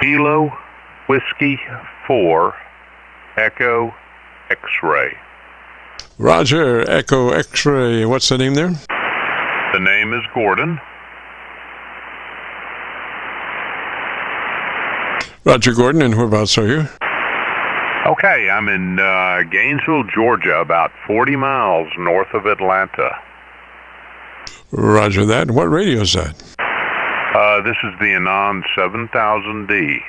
Kilo Whiskey 4 Echo X-Ray. Roger, Echo X-Ray. What's the name there? The name is Gordon. Roger, Gordon, and whereabouts are you? Okay, I'm in Gainesville, Georgia, about 40 miles north of Atlanta. Roger that. What radio is that? This is the ANON-7000D.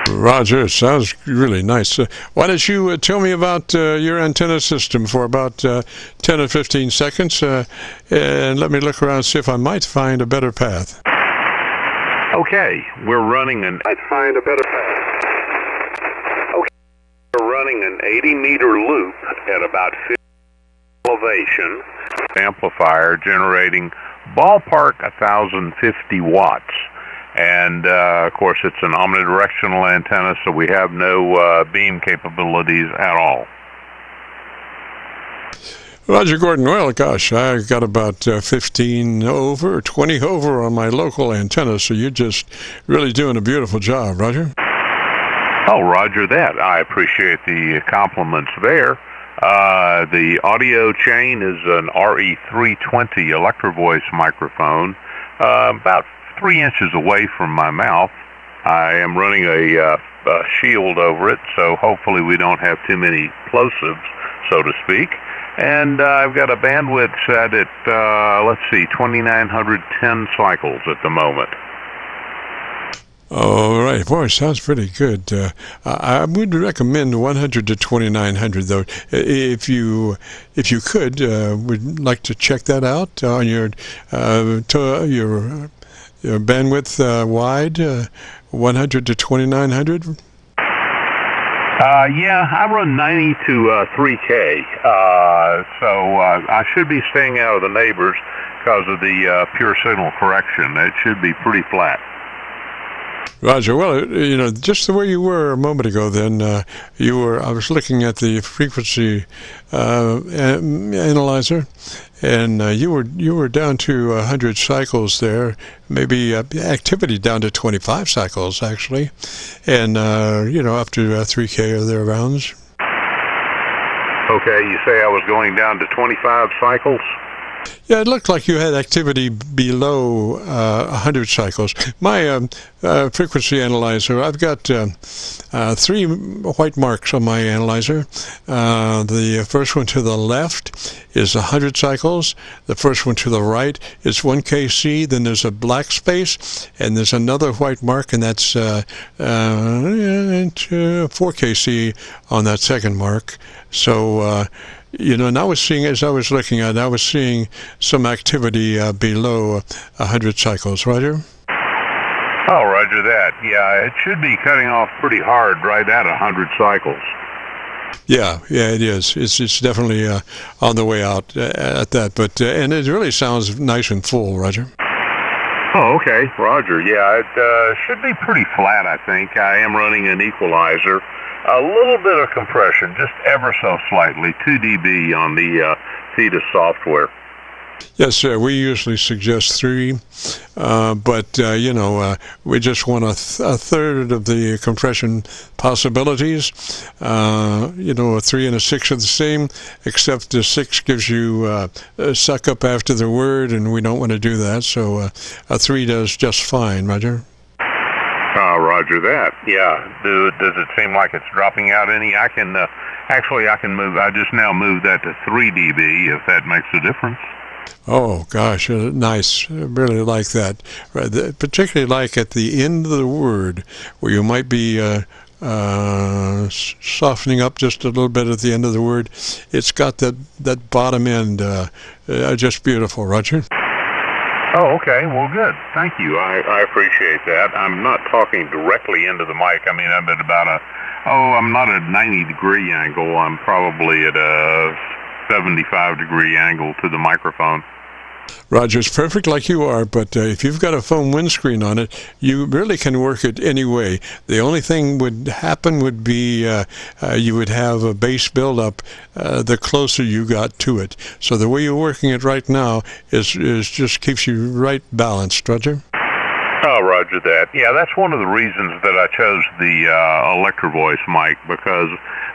Roger, sounds really nice. Why don't you tell me about your antenna system for about 10 or 15 seconds, and let me look around and see if I might find a better path. Okay, we're running an... I'd find a better path. Okay, we're running an 80-meter loop at about 50 elevation. Amplifier generating ballpark 1,050 watts. And, of course, it's an omnidirectional antenna, so we have no beam capabilities at all. Roger, Gordon. Well, gosh, I got about 15 over, or 20 over on my local antenna, so you're just really doing a beautiful job, Roger. Oh, Roger that. I appreciate the compliments there. The audio chain is an RE320 Electro-Voice microphone, about 3 inches away from my mouth. I am running a shield over it, so hopefully we don't have too many plosives, so to speak. And I've got a bandwidth set at, 2,910 cycles at the moment. All right. Boy, sounds pretty good. I would recommend 100 to 2,900, though. If you could, would like to check that out on your bandwidth wide, 100 to 2,900? Yeah, I run 90 to 3K, so I should be staying out of the neighbors because of the pure signal correction. It should be pretty flat. Roger. Well, just the way you were a moment ago, then I was looking at the frequency analyzer, and you were down to 100 cycles there, maybe activity down to 25 cycles actually, and up to 3K or thereabouts. Okay, you say I was going down to 25 cycles? Yeah, it looked like you had activity below 100 cycles. My frequency analyzer, I've got 3 white marks on my analyzer. The first one to the left is 100 cycles. The first one to the right is 1 KC. Then there's a black space, and there's another white mark, and that's 4 KC on that second mark. So, and I was seeing, as I was looking at it, I was seeing some activity below 100 cycles. Roger? Oh, roger that. Yeah, it should be cutting off pretty hard right at 100 cycles. Yeah, it is. It's definitely on the way out at that. But and it really sounds nice and full, Roger. Oh, okay. Roger. Yeah, it should be pretty flat, I think. I am running an equalizer. A little bit of compression, just ever so slightly, 2 dB on the Fetus software. Yes, sir. We usually suggest 3, but we just want a third of the compression possibilities. A 3 and a 6 are the same, except the 6 gives you a suck up after the word, and we don't want to do that. So a 3 does just fine, Roger. Roger that. Yeah. Does it seem like it's dropping out any? I can move. I just now moved that to 3 dB, if that makes a difference. Oh, gosh, nice. I really like that. Particularly like at the end of the word, where you might be softening up just a little bit at the end of the word. It's got that bottom end just beautiful, Roger. Oh, okay. Well, good. Thank you. I appreciate that. I'm not talking directly into the mic. I mean, I'm at about I'm not at a 90-degree angle. I'm probably at a 75-degree angle to the microphone. Roger, it's perfect like you are, but if you've got a foam windscreen on it, you really can work it any way. The only thing would happen would be you would have a bass buildup the closer you got to it. So the way you're working it right now is just keeps you right balanced, Roger. Oh, roger that. Yeah, that's one of the reasons that I chose the Electro-Voice mic, because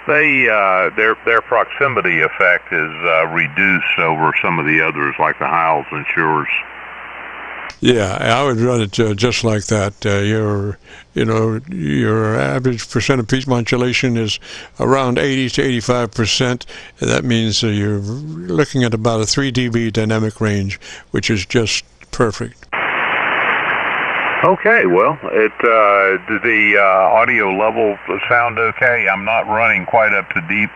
their proximity effect is reduced over some of the others, like the Hiles and Shures. Yeah, I would run it just like that. Your average percent of pitch modulation is around 80 to 85%. That means you're looking at about a 3 dB dynamic range, which is just perfect. Okay, well, does the audio level sound okay? I'm not running quite up to 0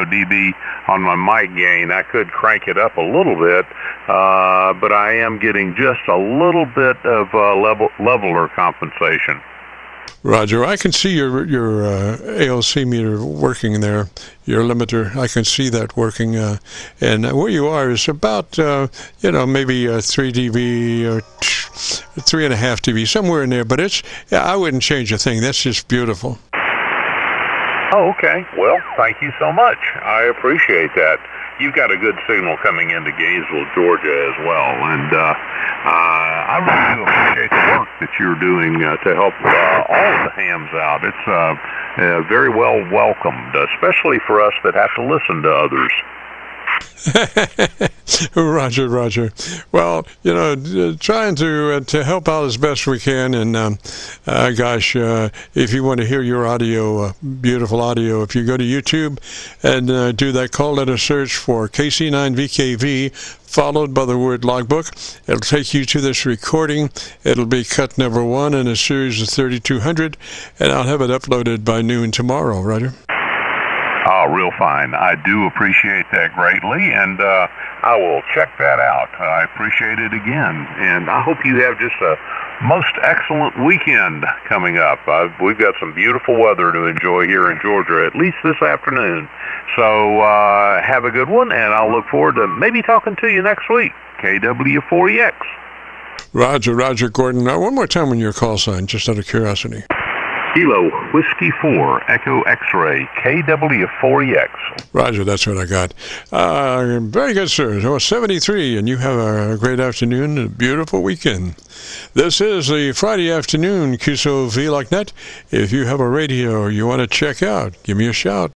dB on my mic gain. I could crank it up a little bit, but I am getting just a little bit of leveler compensation. Roger, I can see your ALC meter working there, your limiter. I can see that working, and where you are is about maybe 3 dB or 3.5 dB, somewhere in there. But I wouldn't change a thing. That's just beautiful. Oh, okay. Well, thank you so much. I appreciate that. You've got a good signal coming into Gainesville, Georgia, as well, and I really do appreciate the work that you're doing to help all of the hams out. It's very well welcomed, especially for us that have to listen to others. Roger. Well, trying to help out as best we can, and gosh, if you want to hear your audio, beautiful audio, if you go to YouTube and do that call letter search for KC9VKV, followed by the word logbook, it'll take you to this recording. It'll be cut number 1 in a series of 3200, and I'll have it uploaded by noon tomorrow, Roger. Oh, real fine. I do appreciate that greatly, and I will check that out. I appreciate it again, and I hope you have just a most excellent weekend coming up. We've got some beautiful weather to enjoy here in Georgia, at least this afternoon. So have a good one, and I'll look forward to maybe talking to you next week. KW4EX. Roger, Gordon. One more time on your call sign, just out of curiosity. Kilo Whiskey 4 Echo X-Ray KW4EX. Roger, that's what I got. Very good, sir. So 73, and you have a great afternoon and a beautiful weekend. This is the Friday afternoon Qso-Vlog Net. If you have a radio you want to check out, give me a shout.